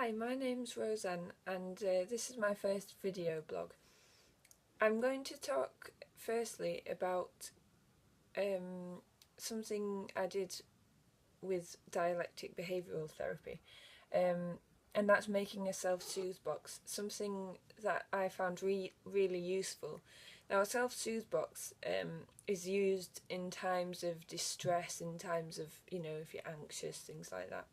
Hi, my name's Roseanne and this is my first video blog. I'm going to talk firstly about something I did with dialectic behavioural therapy, and that's making a self-soothe box, something that I found really useful. Now, a self-soothe box is used in times of distress, in times of, if you're anxious, things like that.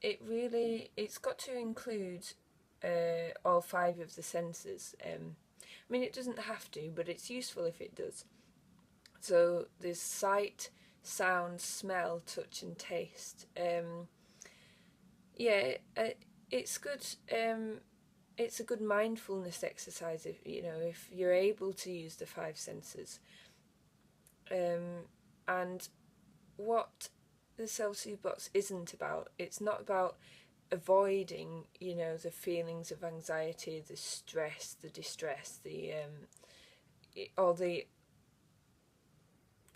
It's got to include all 5 of the senses. I mean, it doesn't have to, but it's useful if it does. So there's sight, sound, smell, touch and taste. It's good. It's a good mindfulness exercise if you're able to use the 5 senses. And what the self-soothe box isn't about, it's not about avoiding the feelings of anxiety, the stress, the distress, all the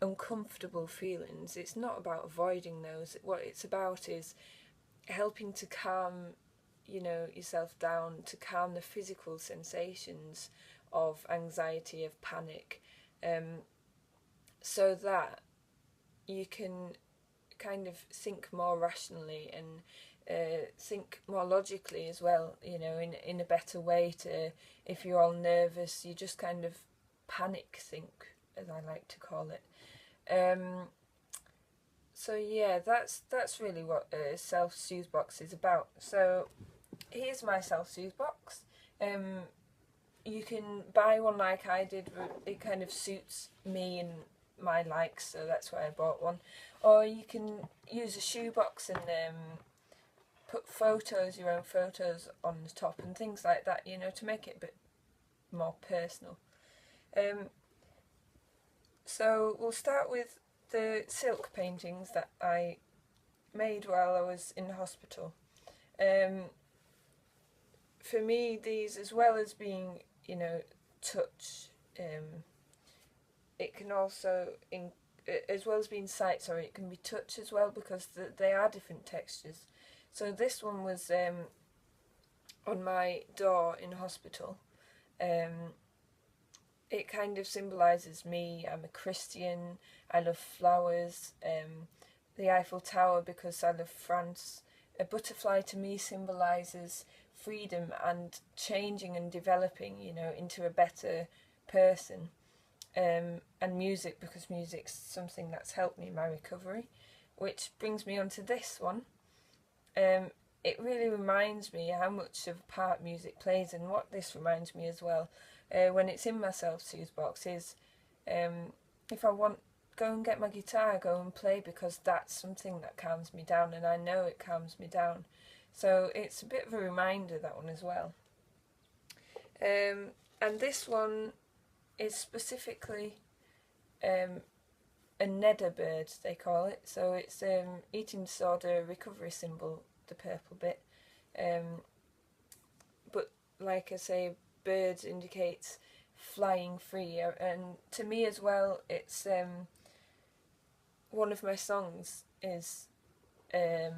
uncomfortable feelings. It's not about avoiding those. What it's about is helping to calm yourself down, to calm the physical sensations of anxiety, of panic, so that you can kind of think more rationally and think more logically as well, in a better way. To, if you're all nervous, you just kind of panic think, as I like to call it. So yeah, that's really what a self-soothe box is about. So here's my self-soothe box. You can buy one like I did. It kind of suits me and my likes, so that's why I bought one. Or you can use a shoebox and put your own photos on the top and things like that, to make it a bit more personal. So we'll start with the silk paintings that I made while I was in hospital. For me, these, as well as being, touch, it can also, as well as being sight, it can be touch as well, because they are different textures. So this one was on my door in hospital. It kind of symbolises me. I'm a Christian, I love flowers, the Eiffel Tower because I love France. A butterfly to me symbolises freedom and changing and developing, into a better person. And music, because music's something that's helped me in my recovery. Which brings me on to this one. It really reminds me how much of a part music plays, and what this reminds me as well, when it's in my self-soothe box, is if I want, go and get my guitar, go and play, because that's something that calms me down, and I know it calms me down. So it's a bit of a reminder, that one as well. And this one is specifically a nedder bird, they call it. So it's eating disorder recovery symbol, the purple bit. But like I say, birds indicates flying free, and to me as well, it's one of my songs is I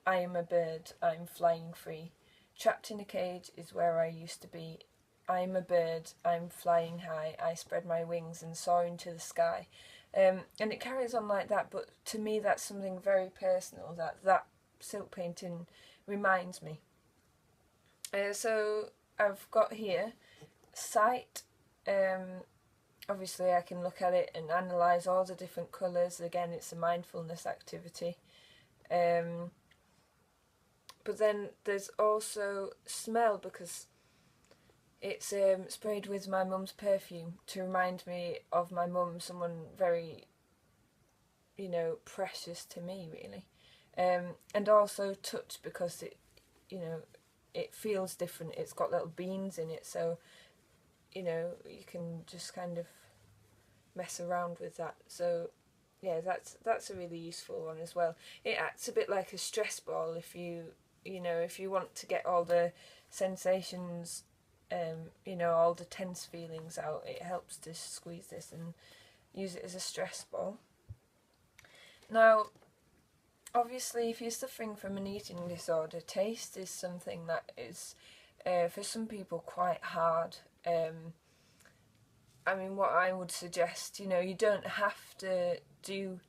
am a bird, I'm flying free. Trapped in a cage is where I used to be. I'm a bird, I'm flying high, I spread my wings and soar into the sky. And it carries on like that, but to me that's something very personal that silk painting reminds me. So I've got here sight. Obviously I can look at it and analyse all the different colours. Again, it's a mindfulness activity. But then there's also smell, because it's sprayed with my mum's perfume to remind me of my mum, someone very, precious to me, really. And also touch, because it, it feels different. It's got little beans in it, so, you can just kind of mess around with that. So, yeah, that's a really useful one as well. It acts a bit like a stress ball if you want to get all the sensations, all the tense feelings out. It helps to squeeze this and use it as a stress ball. Now, obviously if you're suffering from an eating disorder, taste is something that is for some people quite hard. I mean, what I would suggest, you know, you don't have to do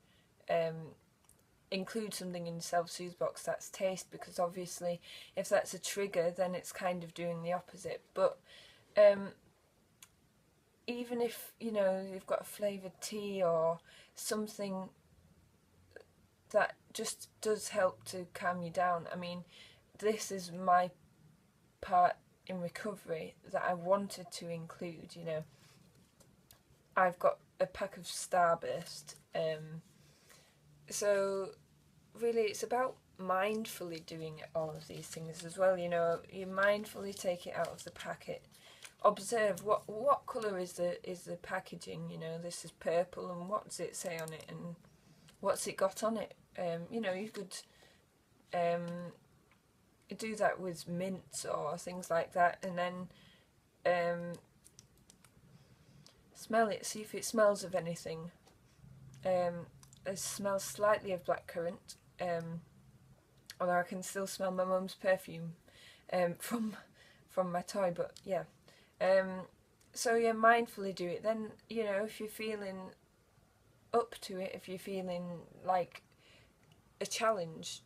include something in your self-soothe box that's taste, because obviously if that's a trigger then it's kind of doing the opposite. But even if, you know, you've got a flavoured tea or something that just does help to calm you down. I mean, this is my part in recovery that I wanted to include, you know. I've got a pack of Starburst, so really it's about mindfully doing all of these things as well, you know. You mindfully take it out of the packet, observe what colour is the packaging, you know. This is purple, and what does it say on it, and what's it got on it. You know, you could do that with mints or things like that, and then smell it, see if it smells of anything. It smells slightly of blackcurrant, although I can still smell my mum's perfume from my toy, but yeah. So yeah, mindfully do it. Then, you know, if you're feeling up to it, if you're feeling like a challenge,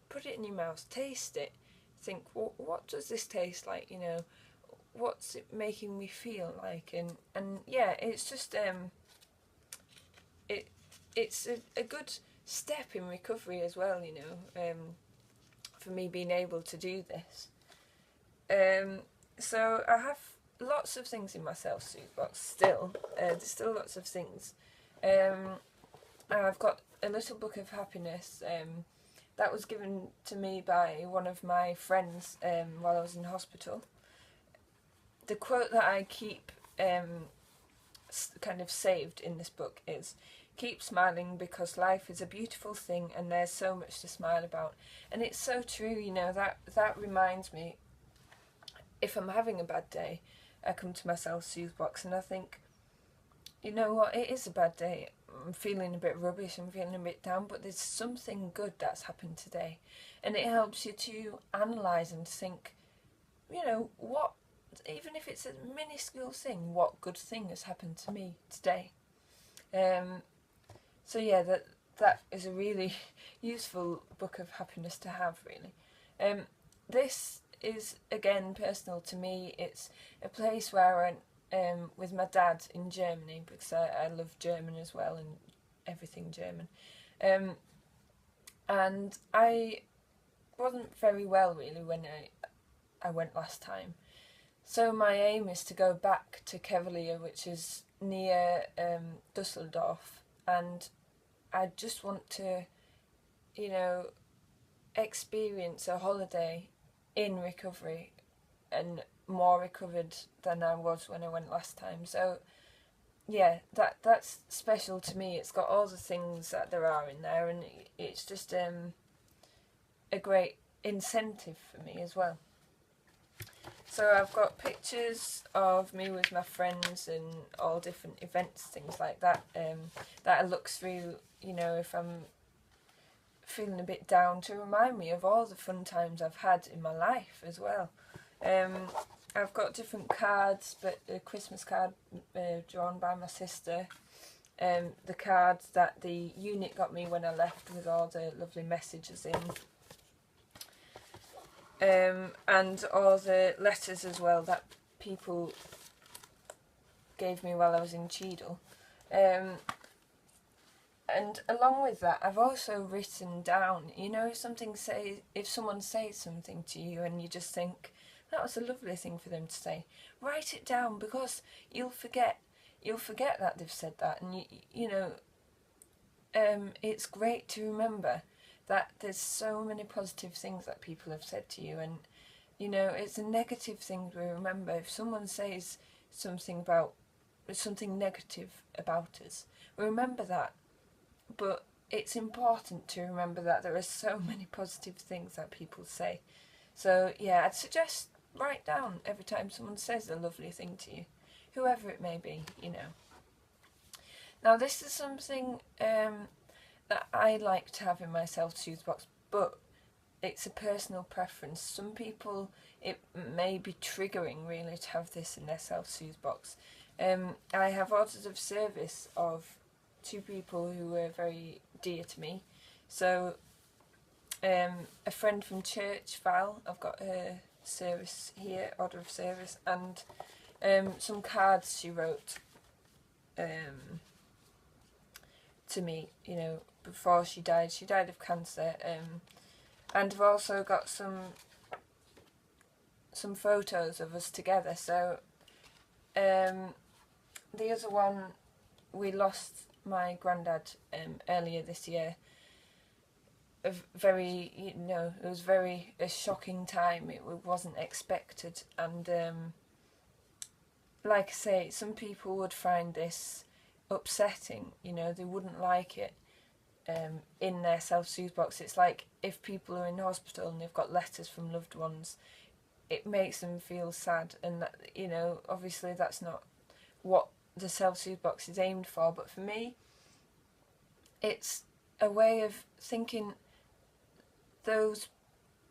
put it in your mouth, taste it, think, what does this taste like, you know, what's it making me feel like, and yeah, it's just it's a good step in recovery as well, you know, for me being able to do this. So I have lots of things in my self-soothe box still. There's still lots of things. I've got a little book of happiness that was given to me by one of my friends while I was in hospital. The quote that I keep kind of saved in this book is, "Keep smiling because life is a beautiful thing and there's so much to smile about." And it's so true, you know, that reminds me, if I'm having a bad day, I come to my self-soothe box and I think, you know what, it is a bad day. I'm feeling a bit rubbish, I'm feeling a bit down, but there's something good that's happened today. And it helps you to analyse and think, you know, what, even if it's a minuscule thing, what good thing has happened to me today? So yeah, that is a really useful book of happiness to have, really. This is, again, personal to me. It's a place where I went with my dad in Germany, because I love German as well, and everything German. And I wasn't very well, really, when I went last time. So my aim is to go back to Cavalier, which is near Dusseldorf, and I just want to, you know, experience a holiday in recovery, and more recovered than I was when I went last time. So yeah, that's special to me. It's got all the things that there are in there, and it's just a great incentive for me as well. So I've got pictures of me with my friends and all different events, things like that, that I look through, you know, if I'm feeling a bit down, to remind me of all the fun times I've had in my life as well. I've got different cards, but a Christmas card drawn by my sister, the cards that the unit got me when I left with all the lovely messages in, and all the letters as well that people gave me while I was in Cheadle. And along with that, I've also written down, you know, if someone says something to you and you just think, that was a lovely thing for them to say, write it down, because you'll forget that they've said that. And you know, it's great to remember that there's so many positive things that people have said to you, and you know, it's a negative thing to remember. If someone says something negative about us, remember that. But it's important to remember that there are so many positive things that people say. So yeah, I'd suggest write down every time someone says a lovely thing to you, whoever it may be, you know. Now this is something that I like to have in my self-soothe box, but it's a personal preference. Some people, it may be triggering really to have this in their self-soothe box. I have orders of service of 2 people who were very dear to me. So a friend from church, Val, I've got her service here, order of service, and some cards she wrote to me, you know, before she died. She died of cancer. And I've also got some photos of us together. So the other one, we lost my granddad earlier this year. It was a shocking time. It wasn't expected, and like I say, some people would find this upsetting. You know, they wouldn't like it in their self-soothe box. It's like if people are in hospital and they've got letters from loved ones, it makes them feel sad, and that, you know, obviously that's not what the self-soothe box is aimed for. But for me, it's a way of thinking those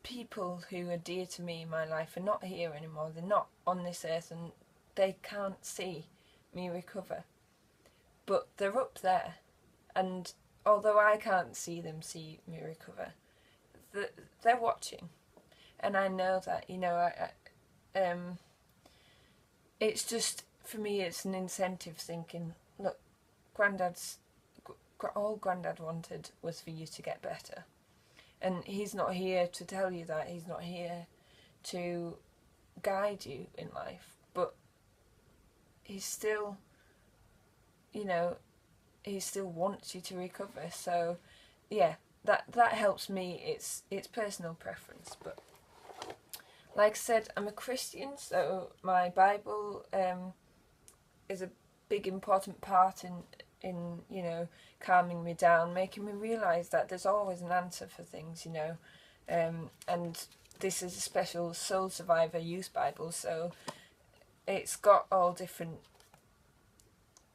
people who are dear to me in my life are not here anymore. They're not on this earth, and they can't see me recover, but they're up there, and although I can't see them see me recover, they're watching, and I know that, you know, it's just, for me, it's an incentive thinking, look, all Grandad wanted was for you to get better, and he's not here to tell you that. He's not here to guide you in life, but he's still, you know, he still wants you to recover. So yeah, that helps me. It's personal preference, but like I said, I'm a Christian, so my Bible is a big important part in you know, calming me down, making me realise that there's always an answer for things, you know, and this is a special Soul Survivor Youth Bible, so it's got all different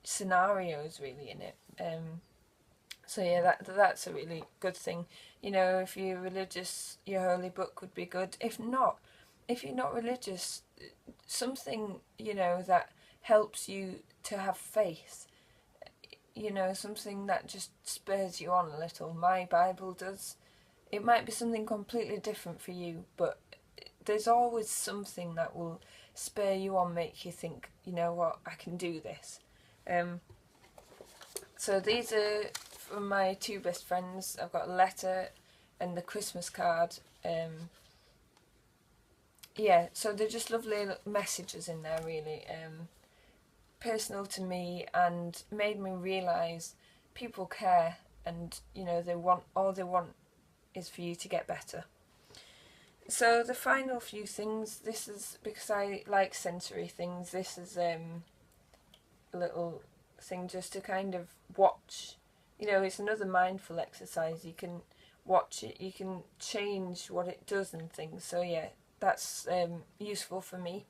scenarios really in it. So yeah, that's a really good thing. You know, if you're religious, your holy book would be good. If you're not religious, something, you know, that helps you to have faith, you know, something that just spurs you on a little. My Bible does. It might be something completely different for you, but there's always something that will spur you on, make you think, you know what, I can do this. So these are from my 2 best friends. I've got a letter and the Christmas card. Yeah, so they're just lovely messages in there, really. Personal to me, and made me realise people care, and, you know, all they want is for you to get better. So the final few things, this is because I like sensory things, this is a little thing just to kind of watch. You know, it's another mindful exercise. You can watch it, you can change what it does and things. So yeah, that's useful for me.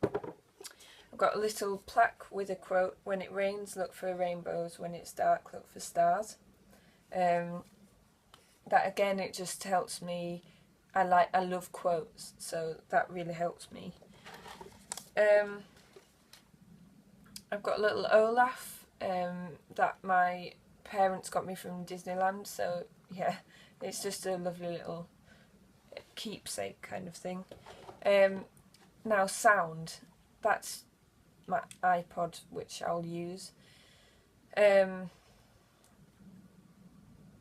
I've got a little plaque with a quote: when it rains, look for rainbows; when it's dark, look for stars. That again, it just helps me. I love quotes, so that really helps me. I've got a little Olaf that my parents got me from Disneyland, so yeah, it's just a lovely little keepsake kind of thing. Now sound, that's my iPod, which I'll use.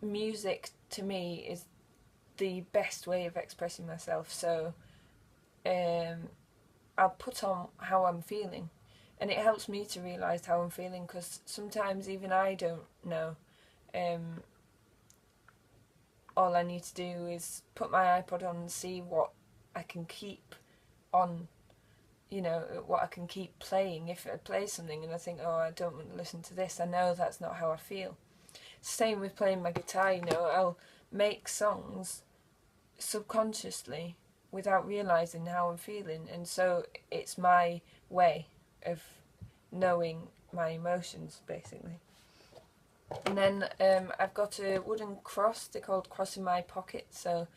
Music to me is the best way of expressing myself, so I'll put on how I'm feeling, and it helps me to realise how I'm feeling, because sometimes even I don't know. All I need to do is put my iPod on and see what I can keep on, you know, what I can keep playing. If I play something and I think, oh, I don't want to listen to this, I know that's not how I feel. Same with playing my guitar, you know, I'll make songs subconsciously without realising how I'm feeling, and so it's my way of knowing my emotions, basically. And then I've got a wooden cross, they're called Cross in My Pocket, so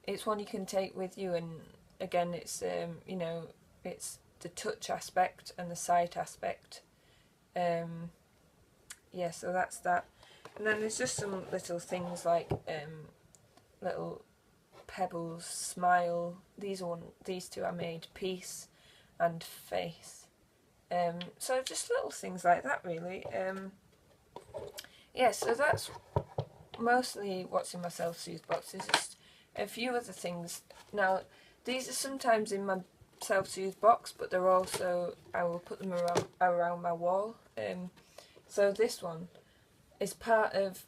it's one you can take with you, and again it's you know, it's the touch aspect and the sight aspect. Yeah, so that's that. And then there's just some little things like little pebbles, smile. These two I made, peace and face. So just little things like that, really. Yeah, so that's mostly what's in my self-soothe box. There's just a few other things. Now, these are sometimes in my self-soothe box, but they're also, I will put them around my wall. So this one is part of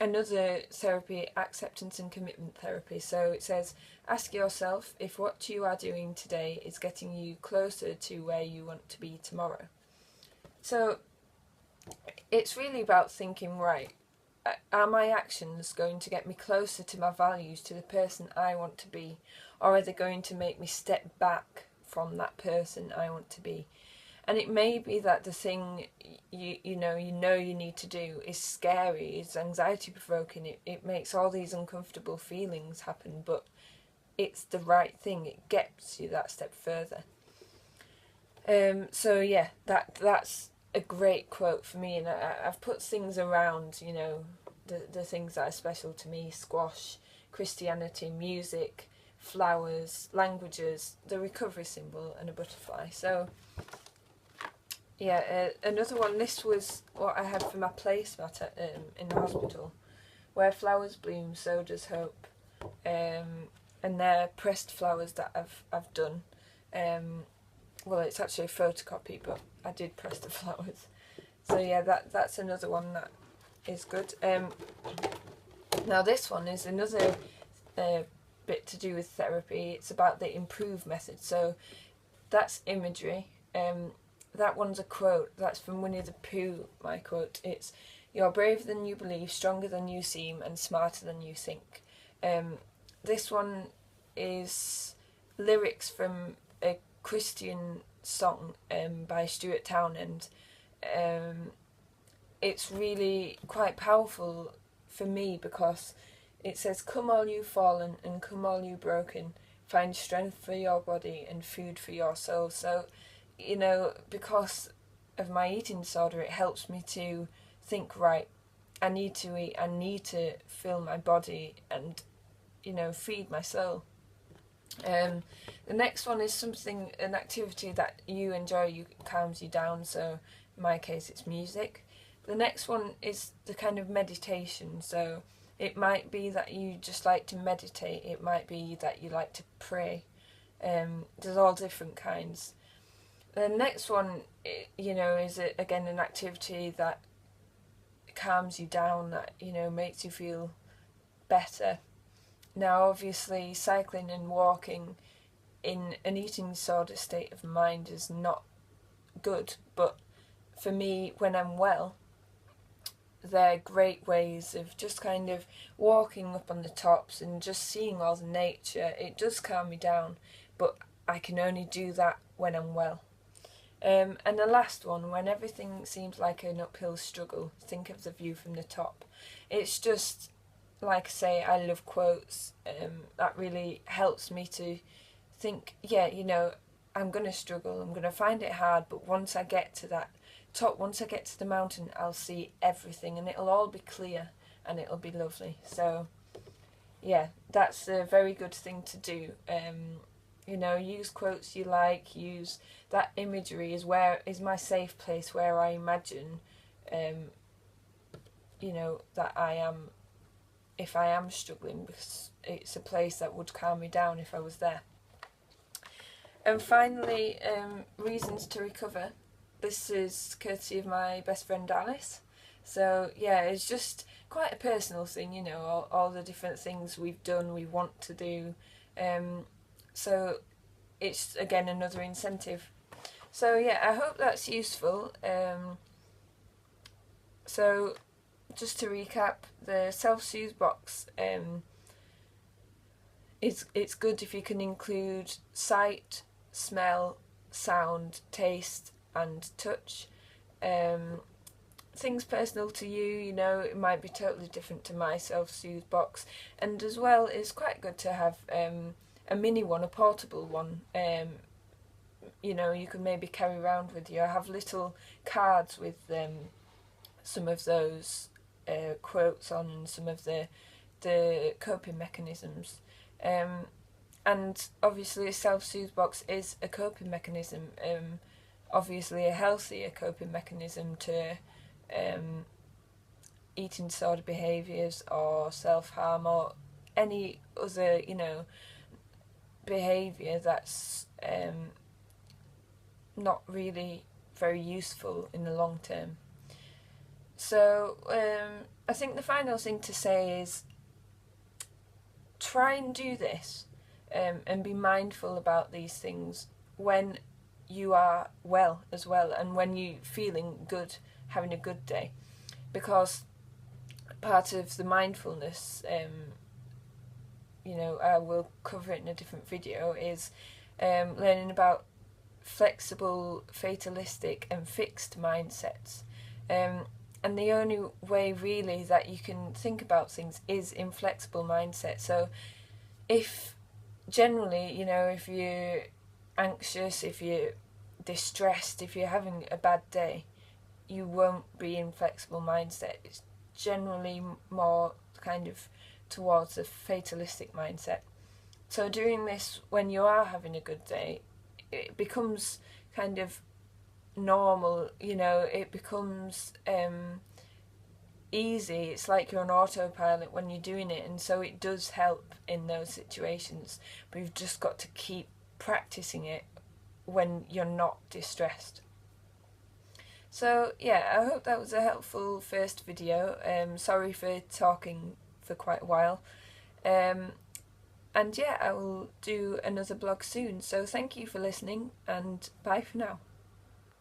another therapy, acceptance and commitment therapy. So it says, ask yourself if what you are doing today is getting you closer to where you want to be tomorrow. So it's really about thinking, right, are my actions going to get me closer to my values, to the person I want to be, or are they going to make me step back from that person I want to be? And it may be that the thing you know you need to do is scary, is anxiety provoking, it makes all these uncomfortable feelings happen, but it's the right thing, it gets you that step further. So yeah, that's a great quote for me, and I've put things around, you know, the things that are special to me: squash, Christianity, music, flowers, languages, the recovery symbol, and a butterfly. So yeah, another one, this was what I had for my placemat in the hospital. Where flowers bloom, so does hope. And they're pressed flowers that I've done. Well, it's actually a photocopy, but I did press the flowers. So yeah, that's another one that is good. Now this one is another bit to do with therapy. It's about the improve method. So that's imagery. That one's a quote. That's from Winnie the Pooh, my quote. It's, you're braver than you believe, stronger than you seem, and smarter than you think. This one is lyrics from a Christian song by Stuart Townend. It's really quite powerful for me because it says, come all you fallen and come all you broken, find strength for your body and food for your soul. So, you know, because of my eating disorder, it helps me to think, right, I need to eat, I need to fill my body and, you know, feed my soul. The next one is something, an activity that you enjoy, calms you down, so in my case it's music. The next one is the kind of meditation, so it might be that you just like to meditate, it might be that you like to pray. There's all different kinds. The next one, you know, is again an activity that calms you down, that, you know, makes you feel better. Now, obviously, cycling and walking in an eating disorder state of mind is not good, but for me, when I'm well, they're great ways of just kind of walking up on the tops and just seeing all the nature. It does calm me down, but I can only do that when I'm well. And the last one, when everything seems like an uphill struggle, think of the view from the top. It's just, like I say, I love quotes. That really helps me to think, yeah, you know, I'm going to struggle, I'm going to find it hard, but once I get to that top, once I get to the mountain, I'll see everything and it'll all be clear and it'll be lovely. So, yeah, that's a very good thing to do. You know, use quotes you like, use that imagery is my safe place where I imagine, you know, that I am, if I am struggling, because it's a place that would calm me down if I was there. And finally, reasons to recover. This is courtesy of my best friend Alice. So yeah, it's just quite a personal thing, you know, all the different things we've done, we want to do. So it's again another incentive. So yeah, I hope that's useful. So just to recap, the self-soothe box, it's good if you can include sight, smell, sound, taste and touch. things personal to you, you know, it might be totally different to my self-soothe box. And as well, it's quite good to have a mini one, a portable one. You know, you can maybe carry around with you. I have little cards with some of those quotes on, and some of the coping mechanisms. And obviously a self-soothe box is a coping mechanism, obviously a healthier coping mechanism to eating disorder behaviours or self-harm or any other, you know, behaviour that's not really very useful in the long term. So I think the final thing to say is try and do this and be mindful about these things when you are well as well, and when you're feeling good, having a good day, because part of the mindfulness, you know, I will cover it in a different video, is learning about flexible, fatalistic and fixed mindsets. And the only way really that you can think about things is in flexible mindset. So if generally, you know, if you're anxious, if you're distressed, if you're having a bad day, you won't be in flexible mindset. It's generally more kind of towards a fatalistic mindset. So doing this when you are having a good day, it becomes kind of normal, you know, it becomes easy. It's like you're on autopilot when you're doing it, and so it does help in those situations, but you've just got to keep practicing it when you're not distressed. So yeah, I hope that was a helpful first video. Sorry for talking for quite a while, and yeah, I will do another blog soon. So thank you for listening, and bye for now.